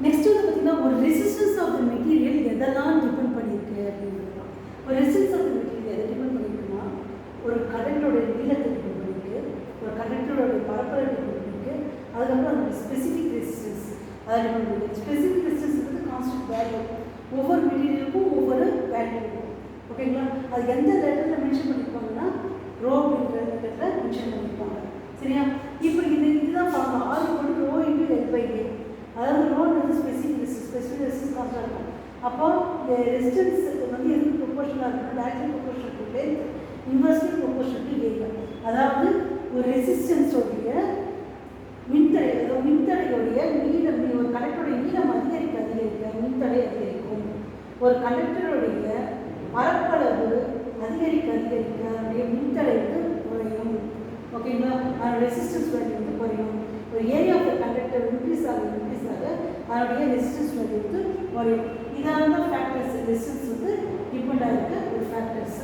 Next வந்து பார்த்தீங்கன்னா ஒரு ரெசிஸ்டன்ஸ் ஆஃப் த மெட்டீரியல் எதெல்லாம் டிபெண்ட் பண்ணியிருக்கு அப்படிங்கிறது. ஒரு ரெசிஸ்டன்ஸ் ஆஃப் த மெட்டீரியல் எதை டிபெண்ட் பண்ணியிருக்குன்னா ஒரு கண்டக்டரோட நீளத்தை டிபெண்ட் பண்ணியிருக்கு, ஒரு கண்டக்டரோட பரப்பளவு டிபெண்ட் பண்ணியிருக்கு, அதுக்கப்புறம் அதோட ஸ்பெசிஃபிக் ரெசிஸ்டன்ஸ் அதை டிபெண்ட் பண்ணியிருக்கு. ஸ்பெசிஃபிக் ரெசிஸ்டன்ஸ் வந்து கான்ஸ்டன்ட் வேல்யூ, ஒவ்வொரு மெட்டீரியலுக்கும் ஒவ்வொரு வேல்யூ இருக்கும். ஓகேங்களா? அது எந்த லெட்டரில் மென்ஷன் பண்ணியிருப்பாங்கன்னா ரோ அப்படிங்கிற லெட்டரில் மென்ஷன் பண்ணியிருப்பாங்க. சரியா? இப்போ இதுதான் பார்க்கலாம். R equal rho into L by A. அதாவது ரோன்றது ஸ்பெசிஃபிக் ரெசிஸ்டன்ஸ் கான்ஸ்டன்ட் இருக்கும். அப்போ இந்த ரெசிஸ்டன்ஸ் வந்து எதுக்கு ப்ரொபோர்ஷனாக இருக்குன்னா directly proportional to length, inversely proportional to area. அதாவது ஒரு ரெசிஸ்டன்ஸோடைய மின்தடையோடைய நீளம், ஒரு கண்டக்டருடைய நீளம் அதிகரிக்க மின்தடை அதிகரிக்கும். ஒரு கண்டக்டருடைய பரப்பளவு அதிகரிக்க அதனுடைய மின்தடை வந்து குறையும். ஓகேங்களா? அதோட ரெசிஸ்டன்ஸ் வேல்யூ வந்து குறையும். ஒரு area of the conductor increase ஆக அதனுடைய ரெசிஸ்டன்ஸ் வேல்யூ வந்து குறையும். இதான தான் ஃபேக்டர்ஸ். ரெசிஸ்டன்ஸ் வந்து டிபெண்ட் ஆகிருக்க ஒரு ஃபேக்டர்ஸ்.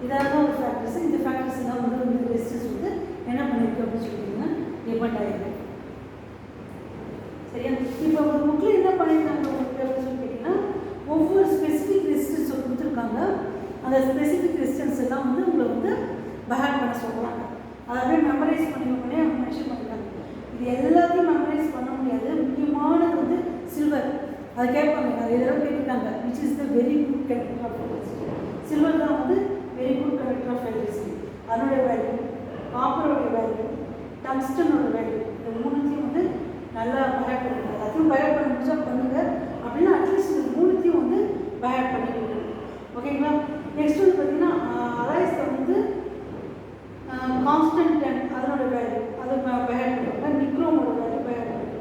இதான ஒரு ஃபேக்டர்ஸ். இந்த ஃபேக்டர்ஸ் தான் வந்து ரெசிஸ்டன்ஸ் வந்து என்ன பண்ணியிருக்கு அப்படின்னு சொல்லிட்டீங்கன்னா டிபெண்ட் ஆகிருக்கு. சரியா? இப்போ ஒரு புக்கில் என்ன பண்ணியிருக்காங்க அப்படின்னு சொல்லி கேட்டிங்கன்னா ஒவ்வொரு ஸ்பெசிஃபிக் ரெசிஸ்டன்ஸை கொடுத்துருக்காங்க. அந்த ஸ்பெசிஃபிக் ரெசிஸ்டன்ஸ் எல்லாம் வந்து உங்களை வந்து பஹேட் பண்ண சொல்கிறாங்க. அதாவது மெமரைஸ் பண்ணி அவங்க மென்ஷன் பண்ணியிருக்காங்க. இது எல்லாத்தையும் மெமரைஸ் பண்ண முடியாது. முக்கியமானது வந்து சில்வர். அதை கேட்பாங்க, நிறைய தடவை கேட்டிருக்காங்க. Which is the very good conductor of electricity. Silver தான் வந்து very good conductor of electricity. அதனுடைய வேல்யூ, காப்பரோடைய வேல்யூ, டங்ஸ்டனோட வேல்யூ, இந்த மூணுத்தையும் வந்து நல்லா பஹேட் பண்ணுங்க. எல்லாத்தையும் பஹேட் பண்ண முடிச்சா பண்ணுங்க. அப்படின்னா அட்லீஸ்ட் இந்த மூணுத்தையும் வந்து பஹேட் பண்ணிக்கணும். ஓகேங்களா? நெக்ஸ்ட் வந்து பார்த்தீங்கன்னா அலாய்ஸில் வந்து கான்ஸ்டன்ட் அதனோட வேல்யூ அதை பஹேட் பண்ணுவாங்க. நிக்ரோமோட வேல்யூ பஹேட் பண்ணுவாங்க.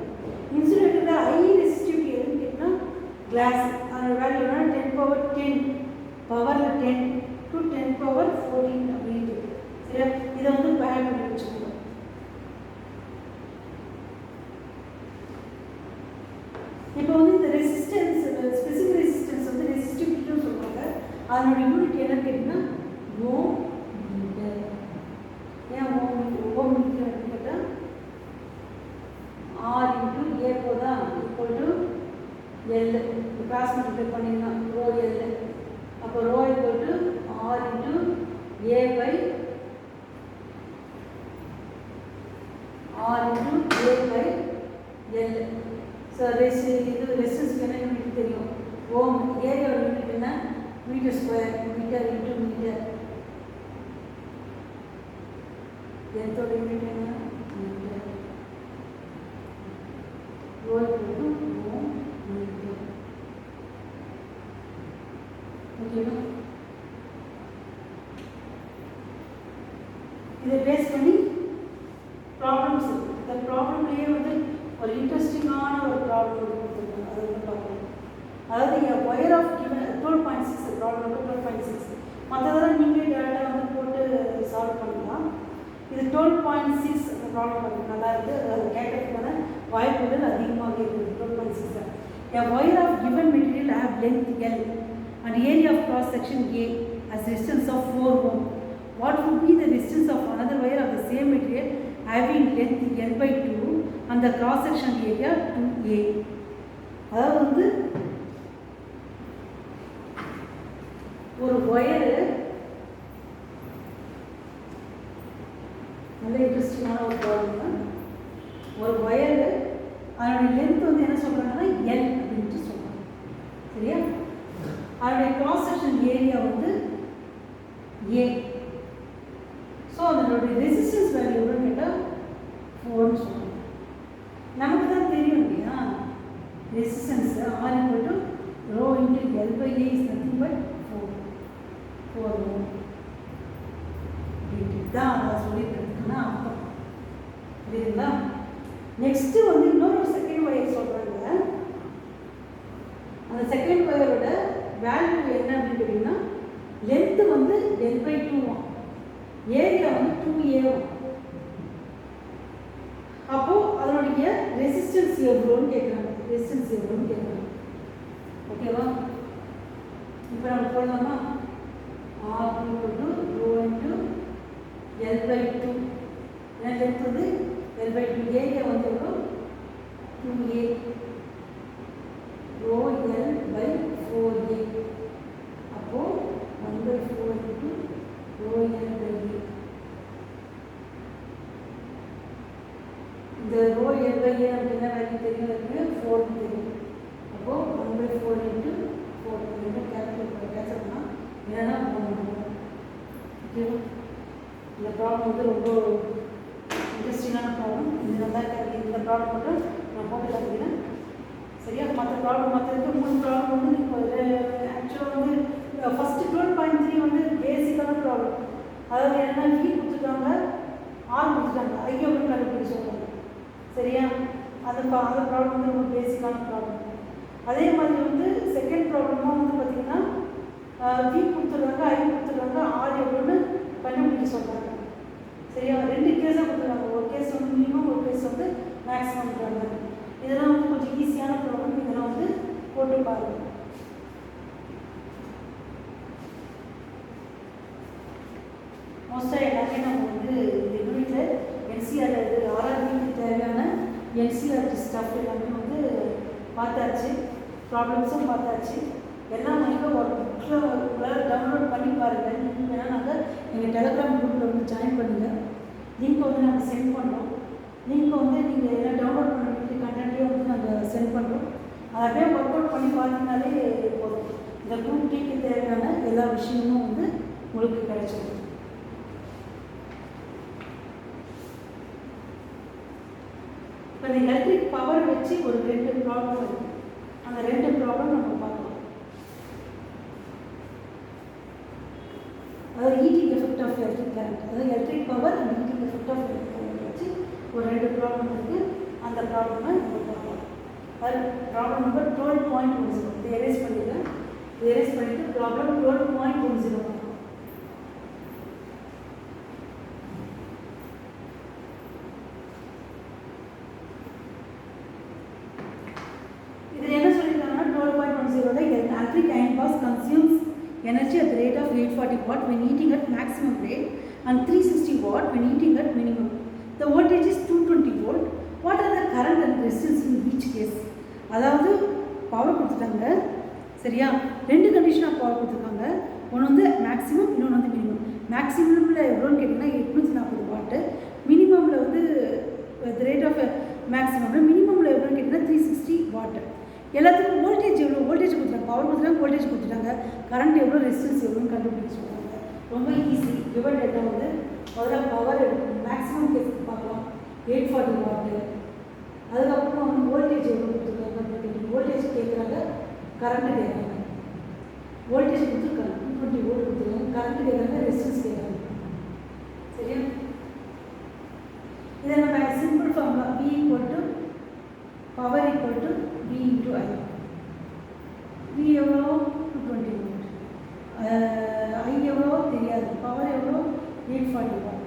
இன்சுலேட்டரில் ஹை ரெசிஸ்டிவிட்டி எதுன்னு கேட்டிங்கன்னா கிளாஸ். அதோட வேல்யூ 10^10 பவரில் 10 to 10^14 அப்படின்ட்டு. சரியா? இதை வந்து பஹேட் பண்ணி வச்சுக்கணும். இப்போ வந்து இந்த ரெசிஸ்டன்ஸ், ஸ்பெசிஃபிக் ரெசிஸ்டன்ஸ் வந்து ரெசிஸ்டிவிட்டின்னு சொல்லுவாங்க. அதனோட யூனிட் என்னன்னு கேட்டிங்கன்னா ஓம் மீட்டர். ஏன் ஓம் மீட்டர் அப்படின்னு கேட்டால் ஆர் இன்ட்டு ஏ போதா equal to L. Cross multiply பண்ணிங்கன்னா ரோ எல். அப்போ rho equal to R into A by R into A by L. So இது ரெசிஸ்டன்ஸ்க்கு என்ன யூனிட் தெரியும்? ஓம். ஏரியாவோட யூனிட் என்ன? Metre square. Metre into metre. லென்த்தோட யூனிட் என்ன? Metre. Rho equal to ohm metre. ஓகேவா? இதை பேஸ் பண்ணி ப்ராப்ளம்ஸ் இருக்குது. இந்த ப்ராப்ளம்லேயே வந்து ஒரு இன்ட்ரெஸ்டிங்கான ஒரு ப்ராப்ளம் கொடுத்துருக்காங்க. அதை வந்து பார்க்கணும். அதாவது ஒயர் ஆஃப் கிவன் 12.6 ப்ராப்ளம் 12.6. மற்றதெல்லாம் நீங்களே டேரெக்டாக வந்து போட்டு சால்வ் பண்ணலாம். இது 12.6 அந்த ப்ராப்ளம் பண்ணுறது நல்லா இருக்குது. அது கேட்கறதுக்கான வாய்ப்புகள் அதிகமாக இருக்குது. 12.6. A wire of given material have length L and area of cross section A as resistance of 4 ohm. What would be the resistance of another wire of the same material having length L by 2 and the cross section area 2A? அதாவது வந்து ஒரு wire, நல்ல இன்ட்ரெஸ்டிங்கான ஒரு problem தான். ஒரு wire அதனுடைய length வந்து என்ன சொல்கிறாங்கன்னா எல் அப்படின்ட்டு சொல்கிறாங்க. சரியா? அதனுடைய கிராஸ் செக்ஷன் ஏரியா வந்து ஏ. ஸோ அதனுடைய ரெசிஸ்டன்ஸ் வேல்யூ எவ்வளோன்னு கேட்டால் 4ன்னு சொல்கிறாங்க. நமக்கு தான் தெரியும் இல்லையா? Resistance R equal to rho into L by A is nothing but 4 ohm. இதுதான் அதை சொல்லியிருக்கிறதுக்குன்னா அர்த்தம். புரியுதுங்களா? நெக்ஸ்ட்டு வந்து இன்னொரு செகண்ட் ஒயர் சொல்கிறாங்க. அந்த செகண்ட் ஒயரோட வேல்யூ என்ன அப்படின்னு கேட்டிங்கன்னா லென்த்து வந்து எல் பை 2 ஏரியா வந்து 2A. அப்போது அதனுடைய ரெசிஸ்டன்ஸ் எவ்வளோன்னு கேட்குறாங்க. ரெசிஸ்டன்ஸ் எவ்வளோன்னு கேட்குறாங்க. ஓகேவா? இப்போ நம்ம போடலாமா? R equal to rho into L by 2. ஏன்னா லென்த் வந்து L/2 ஏரியா வந்து எவ்வளோ 2A rho L/4A. அப்போது 1/4 into rho L/A. இந்த rho L/A அப்படின்னா வேல்யூ தெரியும், 4 தெரியும். அப்போது 1/4 into 4 ரெண்டு கேல்குலேட் பண்ணால் என்னென்னா ஓகேவா. இந்த ப்ராப்ளம் வந்து ரொம்ப இன்ட்ரெஸ்டிங்கான ப்ராப்ளம். இதில் தான் இந்த ப்ராப்ளம் மட்டும் நான் போட்டு காமிக்கிறேன் சரியா. மற்ற ப்ராப்ளம் மற்ற 3 ப்ராப்ளம் வந்து இப்போ ஆக்சுவலாக வந்து ஃபஸ்ட்டு 12.3 வந்து பேசிக்கான ப்ராப்ளம். அதாவது என்னென்னா V கொடுத்துட்டாங்க, R கொடுத்துட்டாங்க, I அப்படின்னு கண்டுபிடிச்சு சொல்கிறாங்க சரியா. அந்த ப்ராப்ளம் வந்து ரொம்ப பேசிக்கான ப்ராப்ளம். அதே மாதிரி வந்து செகண்ட் ப்ராப்ளமாக வந்து பார்த்திங்கன்னா V கொடுத்துருக்காங்க, I கொடுத்துருக்காங்க, R எவ்வளோன்னு கண்டுபிடிக்க சொல்கிறாங்க சரியா. 2 கேஸாக கொடுத்துருக்காங்க, ஒரு கேஸ் வந்து மினிமம், ஒரு கேஸ் வந்து மேக்ஸிமம்ன்றாங்க. இதெல்லாம் வந்து கொஞ்சம் ஈஸியான ப்ராப்ளம். இதெல்லாம் வந்து போட்டு பாருங்கள். மோஸ்ட்டாக எல்லாமே நம்ம வந்து இந்த யூனிட்டில் என்சிஆர் இது ஆர்ஆர்பிக்கு தேவையான என்சிஆர்டி ஸ்டஃப் எல்லாமே வந்து பார்த்தாச்சு, ப்ராப்ளம்ஸும் பார்த்தாச்சு. எல்லாம் நீங்கள் ஒரு புக்கில் உங்களால் டவுன்லோட் பண்ணி பாருங்கள். நீங்கள் வேணால் நாங்கள் எங்கள் டெலகிராம் குரூப்பில் வந்து ஜாயின் பண்ணுங்கள். லிங்க் வந்து நாங்கள் சென்ட் பண்ணுறோம். லிங்க் வந்து நீங்கள் எல்லாம் டவுன்லோட் பண்ண வேண்டிய கண்டென்ட்டே வந்து நாங்கள் சென்ட் பண்ணுறோம். அதை அப்படியே ஒர்க் அவுட் பண்ணி பார்த்தீங்கனாலே போதும். இந்த குரூப் டீக்கு தேவையான எல்லா விஷயமும் வந்து உங்களுக்கு கிடைச்சிடும். இப்போ இந்த எலக்ட்ரிக் பவர் வச்சு ஒரு 2 ப்ராப்ளம் இருக்குது. அந்த 2 ப்ராப்ளம் நம்ம பார்க்கலாம். அதாவது heating effect of electric current, அதாவது electric power and heating effect of electric current வச்சு ஒரு 2 ப்ராப்ளம் இருக்குது. அந்த ப்ராப்ளமை நம்ம பார்க்கலாம். அது ப்ராப்ளம் நம்பர் 12.10. இதை எரேஸ் பண்ணிடுறேன். எரேஸ் பண்ணிவிட்டு ப்ராப்ளம் 12.10 பார்க்கலாம். இதில் என்ன சொல்லியிருக்காங்கன்னா 12.10 electric iron bars consumes energy at the rate of 840 watt when heating at maximum rate and 360 watt when heating at minimum. The voltage is 220 volt. What are the current and resistance in each case? அதாவது power கொடுத்துட்டாங்க சரியா. 2 condition of power கொடுத்துருக்காங்க. ஒன்று வந்து maximum, இன்னொன்று வந்து minimum. மேக்ஸிமமில் எவ்வளோன்னு கேட்டிங்கன்னா 840 வாட்டு, மினிமமில் வந்து ரேட் ஆஃப் மேக்ஸிமமில் மினிமமில் எவ்வளோன்னு கேட்டிங்கன்னா 360 வாட்டு. எல்லாத்துக்கும் வோல்டேஜ் எவ்வளோ, வோல்டேஜ் கொடுத்துட்டாங்க, பவர் கொடுத்துட்டாங்க, வோல்டேஜ் கொடுத்துட்டாங்க, கரண்ட் எவ்வளோ, ரெசிஸ்டன்ஸ் எவ்வளோன்னு கண்டுபிடிச்சு சொல்கிறாங்க. ரொம்ப ஈஸி. கிவன் டேட்டா வந்து முதல்ல பவர் மேக்ஸிமம் கேஸுக்கு பார்க்கலாம் 840 வாட்டு. அதுக்கப்புறம் வந்து வோல்டேஜ் எவ்வளோ கொடுத்துருக்காங்க, வோல்டேஜ் கேட்குறாங்க, கரண்ட்டு கேட்குறாங்க. வோல்டேஜ் கொடுத்துருக்காங்க 220 வோல்ட் கொடுத்துருக்காங்க, கரண்ட்டு கேட்குறாங்க, ரெசிஸ்டன்ஸ் கேட்குறாங்க சரியா. இதை நம்ம simple formula V equal to power equal to V into I. V எவ்வளோ 220 வோல்ட், I எவ்வளோ தெரியாது, பவர் எவ்வளோ 840 வாட்.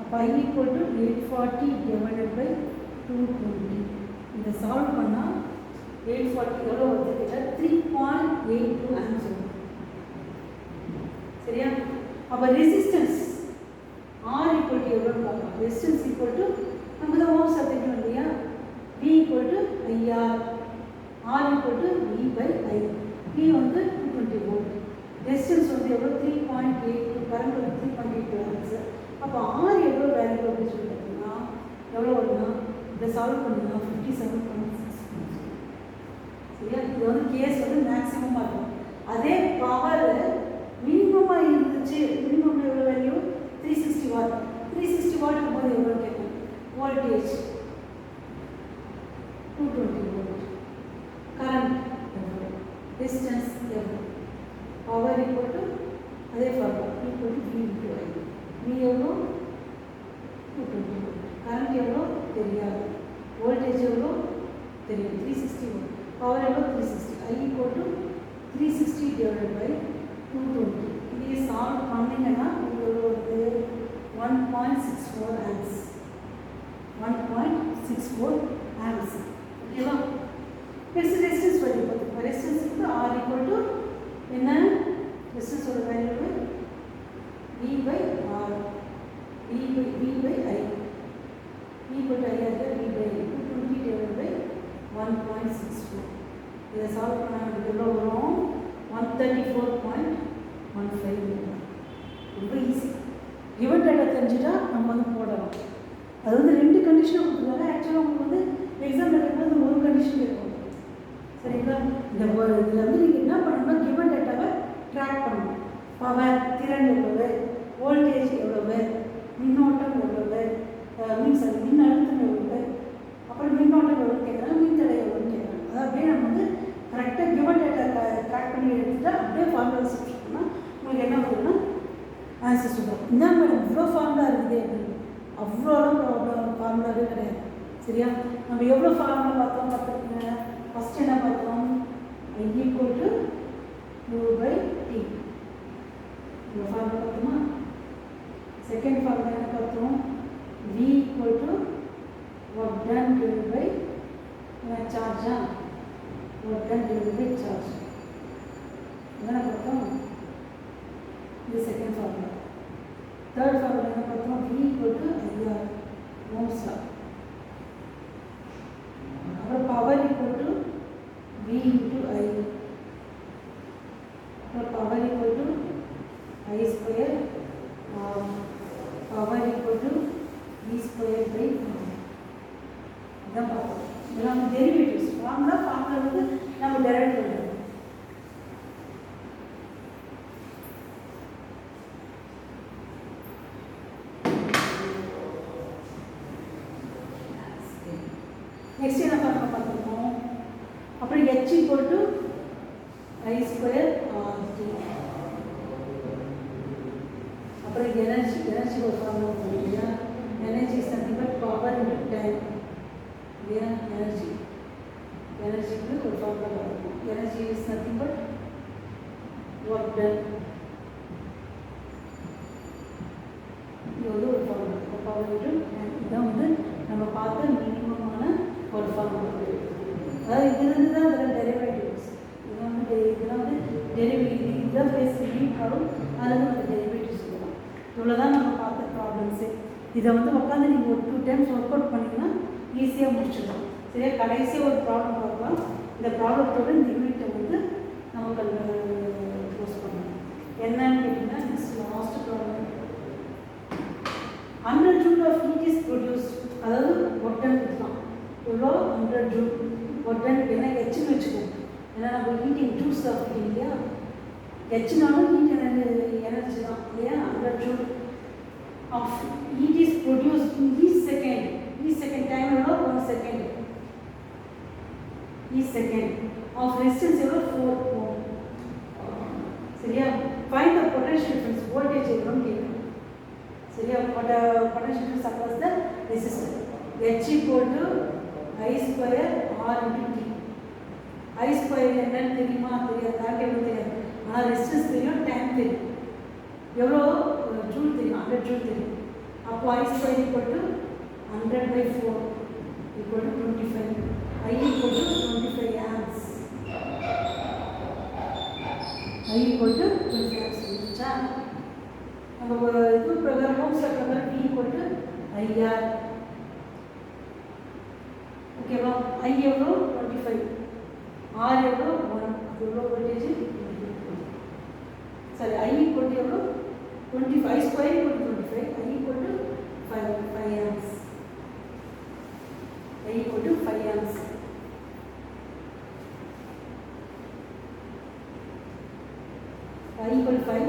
அப்போ I equal to 840 divided by 220. இதை சால்வ் பண்ணால் 840 எவ்வளோ வருது, 3.82 ஆம்ஸ் வரும் சரியா. அப்போ ரெசிஸ்டன்ஸ் R ஈக்குவல் டு எவ்வளோன்னு பார்க்கலாம். ரெசிஸ்டன்ஸ் ஈக்குவல் டு நம்ம தான் ஓம்ஸ் எடுத்துக்கணும் இல்லையா. V equal to IR, R equal to V by I. V வந்து 220 வோல்ட், ரெசிஸ்டன்ஸ் வந்து எவ்வளோ 3.82, கரண்ட் வந்து 3.82 ஆம்ஸ். அப்போ R எவ்வளோ வேல்யூ அப்படின்னு சொல்லி பார்த்தீங்கன்னா எவ்வளோ வருதுன்னா இதை சால்வ் பண்ணிங்கன்னா 57.6 சரியா. இது வந்து கேஸ் வந்து மேக்ஸிமமாக இருக்கும். அதே பவர் மினிமமாக இருந்துச்சு, மினிமம் எவ்வளோ வேல்யூ 360 வாட். 360 வாட் இருக்கும்போது எவ்வளோ கேட்கும், வோல்டேஜ் 220 வோல்ட், கரண்ட் எவ்வளோ, டிஸ்டன்ஸ் எவ்வளோ, பவர் ஈக்குவல் டு அதே formula equal to V into I. V எவ்வளோ 220 வோல்ட், கரண்ட் எவ்வளோ தெரியாது, வோல்டேஜ் எவ்வளோ தெரியும் 360 வோல்ட், பவர் எவ்வளோ 360. I equal to 360 divided by 220. இதையே சால்வ் பண்ணிங்கன்னா உங்களுக்கு வந்து 1.64 ஆம்ஸ், 1.64 ஆம்ஸ் ஓகேவா. நெக்ஸ்ட் ரெசிஸ்டன்ஸ் வேல்யூ பார்த்துக்கோ. ரெசிஸ்டன்ஸ் வந்து R ஈக்குவல் டு என்ன, ரெசிஸ்டன்ஸோட value V by R, V by I, V equal to I தெரிஞ்சுட்டா நம்ம வந்து போடலாம். அது வந்து 2 கண்டிஷனும் கொடுத்துருக்காங்க. ஆக்சுவலாக உங்களுக்கு வந்து எக்ஸாம் எழுதும்போது ஒரு கண்டிஷன் இருக்கும். சரிங்களா? இதில் வந்து நீங்கள் என்ன பண்ணணும்னா கிவன் டேட்டாவை ட்ராக் பண்ணணும். பவர், திறன் எவ்வளவு, வோல்டேஜ் எவ்வளவு, மின்னோட்டம் எவ்வளவு, மின் அழுத்தம் எவ்வளவு, அப்புறம் மின்னோட்டம் எவ்வளோன்னு கேட்குறாங்க, மின்தடை எவ்வளோன்னு கேட்குறாங்க. அதை அப்படியே நம்ம வந்து கரெக்டாக கிவன் டேட்டா ட்ராக் பண்ணி எடுத்துகிட்டா அப்படியே ஃபார்முலா சப்ஸ்டிட் பண்ணால் உங்களுக்கு என்ன வருதுன்னா ஆன்சர் சொல்லுவோம். என்ன மேடம் இவ்வளோ ஃபார்முலா இருக்குது அப்படின்னு, அவ்வளோலாம் ஃபார்முலாவே கிடையாது. சரியா? நம்ம எவ்வளோ ஃபார்முலா பார்த்தோம் பார்த்துருக்கீங்க. ஃபஸ்ட் என்ன பார்த்தோம்? I equal to U/T. இந்த ஃபார்முலா பார்த்தோமா? செகண்ட் ஃபார்முலா என்ன பார்த்தோம்? V equal to work done divided by charge. Work done divided by charge. என்ன பார்த்தோம்? இது செகண்ட் ஃபார்முலா. தேர்ட் ஃபார்முலா என்ன பார்த்தோம்? V equal to IR, Ohm's law. அப்புறம் power equal to V into I. அப்புறம் power equal to I square, power equal to V square by இதான் பார்த்தோம். இதெல்லாம் டெரிவேட்டிவ்ஸ். ஃபார்முலா வந்து நம்ம டெரைவ் பண்ணுறோம். நெக்ஸ்ட் என்ன ஃபார்முலா பார்த்துருக்கோம்? அப்புறம் H equal to I square RT. அப்புறம் எனர்ஜி ஒரு ஃபார்முலா இல்லையா? Energy is nothing but power into time. இல்லையா? எனர்ஜிக்கு ஒரு ஃபார்முலா பார்த்துருக்கோம். Energy is nothing but work done. இது வந்து ஒரு ஃபார்முலா. Power into time. இதான் வந்து நம்ம பார்த்த மினிமமான ஒரு ஃபார்முலா. அதாவது இதுலேருந்து தான் அதில் டெரிவேட்டிவ்ஸ். இதெல்லாம் வந்து டெரிவேட்டிவ் இதுதான் பேசிக் ப்ராப்ளம். அதில் நம்ம டெரிவேட்டிவ் சொல்லலாம். இவ்வளோ தான் நம்ம பார்த்த ப்ராப்ளம்ஸு. இதை வந்து உட்காந்து நீங்கள் ஒரு 2 டைம்ஸ் ஒர்க் அவுட் பண்ணிங்கன்னா ஈஸியாக முடிச்சிடலாம். சரியா? கடைசியாக ஒரு ப்ராப்ளம் பார்க்கலாம். இந்த ப்ராப்ளத்தோட இந்த யூனிட்டை வந்து நமக்கு க்ளோஸ் பண்ணலாம். என்னன்னு கேட்டிங்கன்னா next last problem. 100 joule of heat is produced. அதாவது ஒர்க் டன் கொடுக்கலாம். எவ்வளோ? 100 joule. ஒர்க் டன் என்ன ஹெச்னு வச்சுக்கோங்க. ஏன்னா நம்ம ஹீட்டிங் ஜூஸ் ஆஃப் ஹீட்டிங் இல்லையா? ஹெச்னாலும் ஹீட் எனர்ஜி தான் இல்லையா? 100 joule of heat is produced in each second. Each second time எவ்வளோ? 1 second. Each second of resistance எவ்வளோ? 4 ohm. சரியா? Find the potential difference. Voltage எவ்வளோன்னு கேட்கணும். சரியா? potential difference across the resistor. H equal to I square R into T. I square என்னன்னு தெரியுமா? தெரியாது. எவ்வளோ தெரியாது. ஆனால் ரெசிஸ்டன்ஸ் தெரியும், டைம் தெரியும். எவ்வளோ ஜூல் தெரியும்? 100 ஜூல் தெரியும். அப்போ I square equal to 100/4 equal to 25. I equal to 25 amps. I equal to 25 amps. இருந்துச்சா? நம்ம இது பிரகாரம் ஹோம்ஸ் பிரகாரம் V equal to IR. ஓகேவா? I எவ்வளோ? 25. R எவ்வளோ? 1. அது எவ்வளோ வோல்டேஜ்? சரி, I equal to எவ்வளோ? 25. I square equal to 25. I equal to 5 amps. I equal to 5 amps. I equal to 5.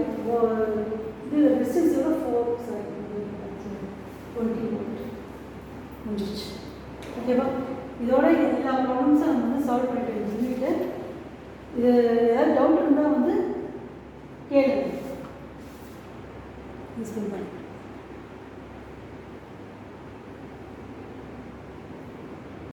இது ரெசிஸ்டன்ஸ் எவ்வளோ? 20 volt. முடிஞ்சிச்சு. ஓகேவா? இதோட எல்லா ப்ராப்ளம்ஸும் நம்ம வந்து சால்வ் பண்ணிட்டு சொல்லிட்டு இது ஏதாவது டவுட் இருந்தால் வந்து கேளுங்க. யூஸ்ஃபுல் பண்ணி